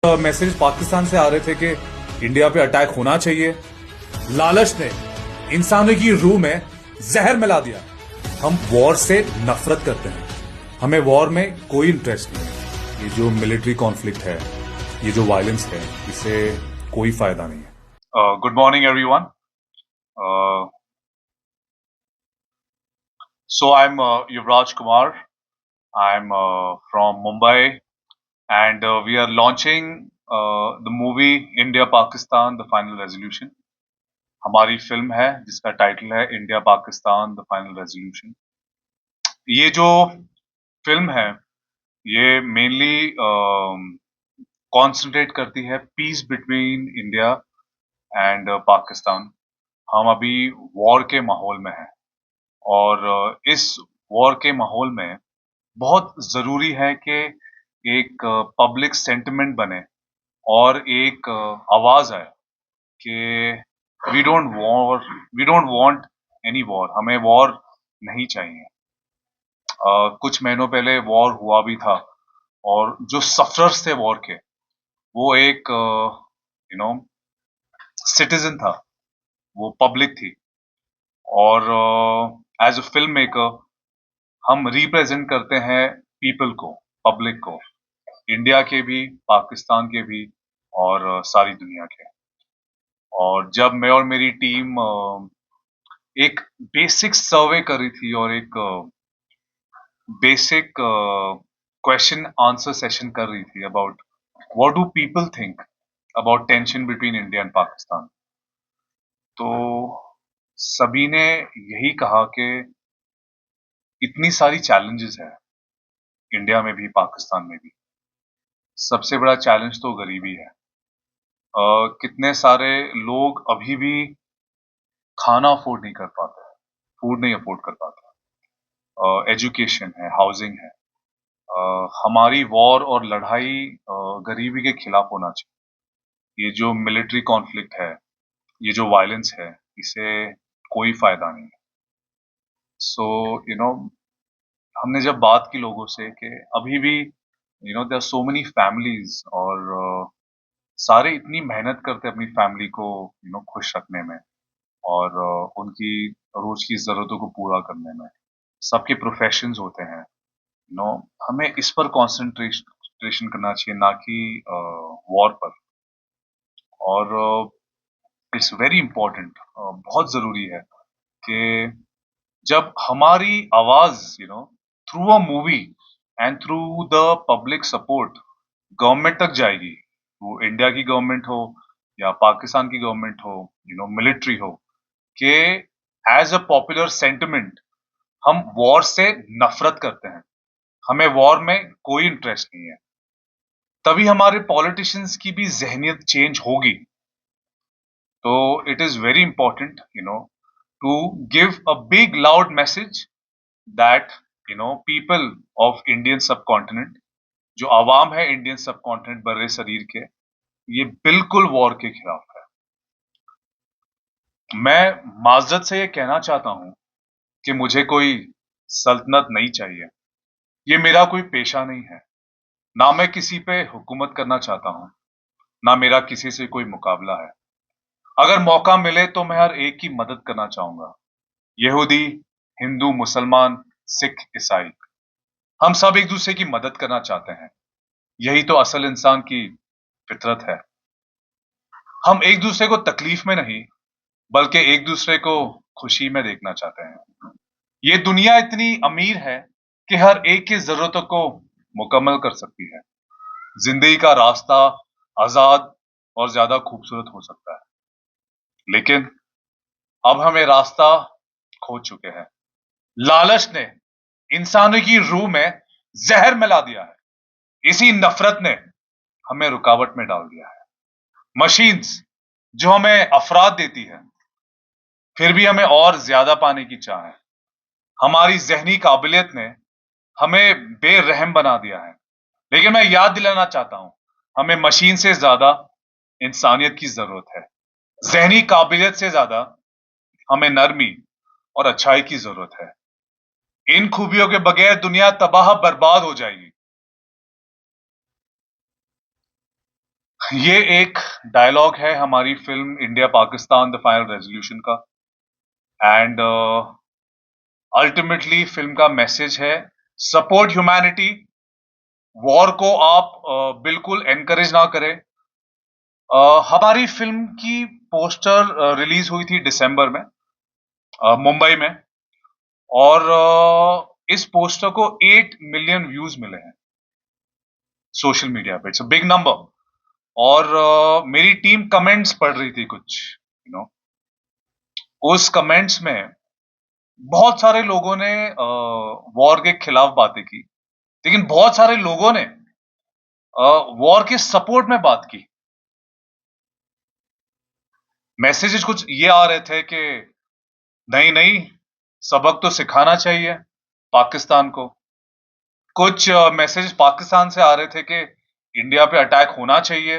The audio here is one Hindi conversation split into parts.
मैसेज पाकिस्तान से आ रहे थे कि इंडिया पे अटैक होना चाहिए। लालच ने इंसानों की रूह में जहर मिला दिया। हम वॉर से नफरत करते हैं, हमें वॉर में कोई इंटरेस्ट नहीं है। ये जो मिलिट्री कॉन्फ्लिक्ट है, ये जो वायलेंस है, इससे कोई फायदा नहीं है। Good morning, everyone. So I'm Yuvraj Kumar. I'm from Mumbai, and we are launching the movie India Pakistan: The Final Resolution. हमारी फिल्म है जिसका टाइटल है India Pakistan the final resolution. ये जो फिल्म है ये मेनली कॉन्सेंट्रेट करती है peace between India and Pakistan. हम अभी वॉर के माहौल में हैं और इस वॉर के माहौल में बहुत जरूरी है कि एक पब्लिक सेंटिमेंट बने और एक आवाज आए कि we don't want any war, हमें वॉर नहीं चाहिए। कुछ महीनों पहले वॉर हुआ भी था और जो सफरर्स थे वॉर के वो एक सिटीजन था, वो पब्लिक थी। और एज अ फिल्म मेकर हम रिप्रेजेंट करते हैं पीपल को, पब्लिक को, इंडिया के भी, पाकिस्तान के भी और सारी दुनिया के। और जब मैं और मेरी टीम एक बेसिक सर्वे कर रही थी और एक बेसिक क्वेश्चन आंसर सेशन कर रही थी about what do people think about tension between India and Pakistan, तो सभी ने यही कहा कि इतनी सारी चैलेंजेस है इंडिया में भी पाकिस्तान में भी। सबसे बड़ा चैलेंज तो गरीबी है। कितने सारे लोग अभी भी खाना अफोर्ड नहीं कर पाते, फूड नहीं अफोर्ड कर पाते। एजुकेशन है, हाउसिंग है। हमारी वॉर और लड़ाई गरीबी के खिलाफ होना चाहिए। ये जो मिलिट्री कॉन्फ्लिक्ट है, ये जो वायलेंस है, इसे कोई फायदा नहीं है। सो हमने जब बात की लोगों से कि अभी भी there are so many families और सारे इतनी मेहनत करते हैं अपनी फैमिली को खुश रखने में और उनकी रोज की जरूरतों को पूरा करने में। सबके प्रोफेशंस होते हैं, हमें इस पर कंसंट्रेशन करना चाहिए, ना कि वॉर पर। और इट्स वेरी इंपॉर्टेंट, बहुत जरूरी है कि जब हमारी आवाज through a movie and through the public support government तक जाएगी, वो इंडिया की गवर्नमेंट हो या पाकिस्तान की गवर्नमेंट हो, मिलिट्री हो, कि एज अ पॉपुलर सेंटिमेंट हम वॉर से नफरत करते हैं, हमें वॉर में कोई इंटरेस्ट नहीं है, तभी हमारे पॉलिटिशियंस की भी जहनियत चेंज होगी। तो it is very important to give a big loud message that people of Indian subcontinent, जो आवाम है इंडियन सब कॉन्टिनेंट बर्रे शरीर के, ये बिल्कुल वॉर के खिलाफ है। मैं माजरत से ये कहना चाहता हूं कि मुझे कोई सल्तनत नहीं चाहिए, ये मेरा कोई पेशा नहीं है। ना मैं किसी पे हुकूमत करना चाहता हूं, ना मेरा किसी से कोई मुकाबला है। अगर मौका मिले तो मैं हर एक की मदद करना चाहूंगा, यहूदी, हिंदू, मुसलमान, सिख, ईसाई, हम सब एक दूसरे की मदद करना चाहते हैं। यही तो असल इंसान की फितरत है। हम एक दूसरे को तकलीफ में नहीं बल्कि एक दूसरे को खुशी में देखना चाहते हैं। ये दुनिया इतनी अमीर है कि हर एक की जरूरतों को मुकम्मल कर सकती है। जिंदगी का रास्ता आजाद और ज्यादा खूबसूरत हो सकता है, लेकिन अब हमें रास्ता खो चुके हैं। लालच ने इंसानों की रूह में जहर मिला दिया है। इसी नफरत ने हमें रुकावट में डाल दिया है। मशीन्स जो हमें अफराद देती है, फिर भी हमें और ज्यादा पाने की चाह है। हमारी जहनी काबिलियत ने हमें बेरहम बना दिया है। लेकिन मैं याद दिलाना चाहता हूं, हमें मशीन से ज्यादा इंसानियत की जरूरत है। जहनी काबिलियत से ज्यादा हमें नरमी और अच्छाई की जरूरत है। इन खूबियों के बगैर दुनिया तबाह बर्बाद हो जाएगी। ये एक डायलॉग है हमारी film India Pakistan the final resolution का, एंड अल्टीमेटली फिल्म का मैसेज है सपोर्ट ह्यूमैनिटी। वॉर को आप बिल्कुल एनकरेज ना करें। हमारी फिल्म की पोस्टर रिलीज हुई थी दिसंबर में मुंबई में, और इस पोस्टर को 8 मिलियन व्यूज मिले हैं सोशल मीडिया पे। It's a big number. और मेरी टीम कमेंट्स पढ़ रही थी कुछ, उस कमेंट्स में बहुत सारे लोगों ने वॉर के खिलाफ बातें की, लेकिन बहुत सारे लोगों ने वॉर के सपोर्ट में बात की। मैसेजेस कुछ ये आ रहे थे कि नहीं नहीं, सबक तो सिखाना चाहिए पाकिस्तान को। कुछ मैसेज पाकिस्तान से आ रहे थे कि इंडिया पे अटैक होना चाहिए,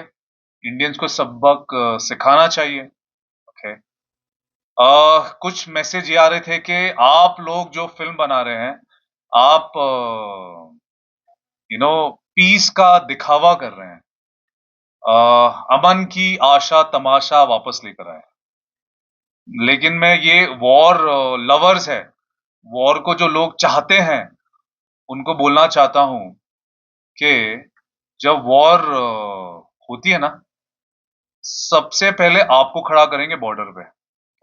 इंडियंस को सबक सिखाना चाहिए। ओके। कुछ मैसेज ये आ रहे थे कि आप लोग जो फिल्म बना रहे हैं, आप पीस का दिखावा कर रहे हैं, अमन की आशा तमाशा वापस लेकर आए। लेकिन मैं ये वॉर लवर्स है, वॉर को जो लोग चाहते हैं, उनको बोलना चाहता हूं कि जब वॉर होती है ना, सबसे पहले आपको खड़ा करेंगे बॉर्डर पे,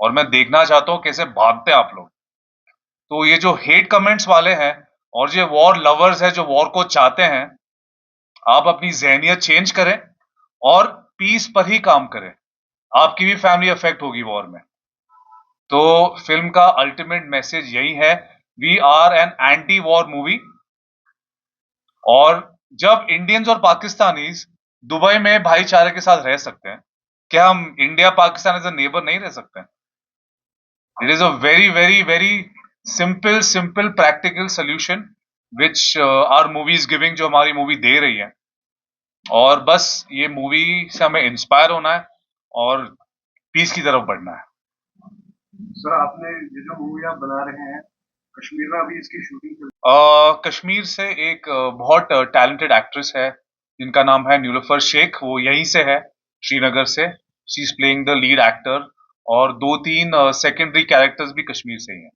और मैं देखना चाहता हूं कैसे भागते हैं आप लोग। तो ये जो हेट कमेंट्स वाले हैं और ये वॉर लवर्स है जो वॉर को चाहते हैं, आप अपनी ज़हनियत चेंज करें और पीस पर ही काम करें। आपकी भी फैमिली अफेक्ट होगी वॉर में। तो फिल्म का अल्टीमेट मैसेज यही है, we are an anti war movie. और जब इंडियंस और पाकिस्तानीज दुबई में भाईचारे के साथ रह सकते हैं, क्या हम India Pakistan as a neighbour नहीं रह सकते? It is a very very very simple practical solution which our movie is giving, जो हमारी मूवी दे रही है। और बस ये मूवी से हमें इंस्पायर होना है और पीस की तरफ बढ़ना है। सर, आपने ये जो मूवी आप बना रहे हैं, कश्मीर में अभी इसकी शूटिंग चल कश्मीर से एक बहुत टैलेंटेड एक्ट्रेस है जिनका नाम है नीलोफर शेख, वो यहीं से है, श्रीनगर से। She is playing the lead actor, और 2-3 सेकेंडरी कैरेक्टर्स भी कश्मीर से ही हैं।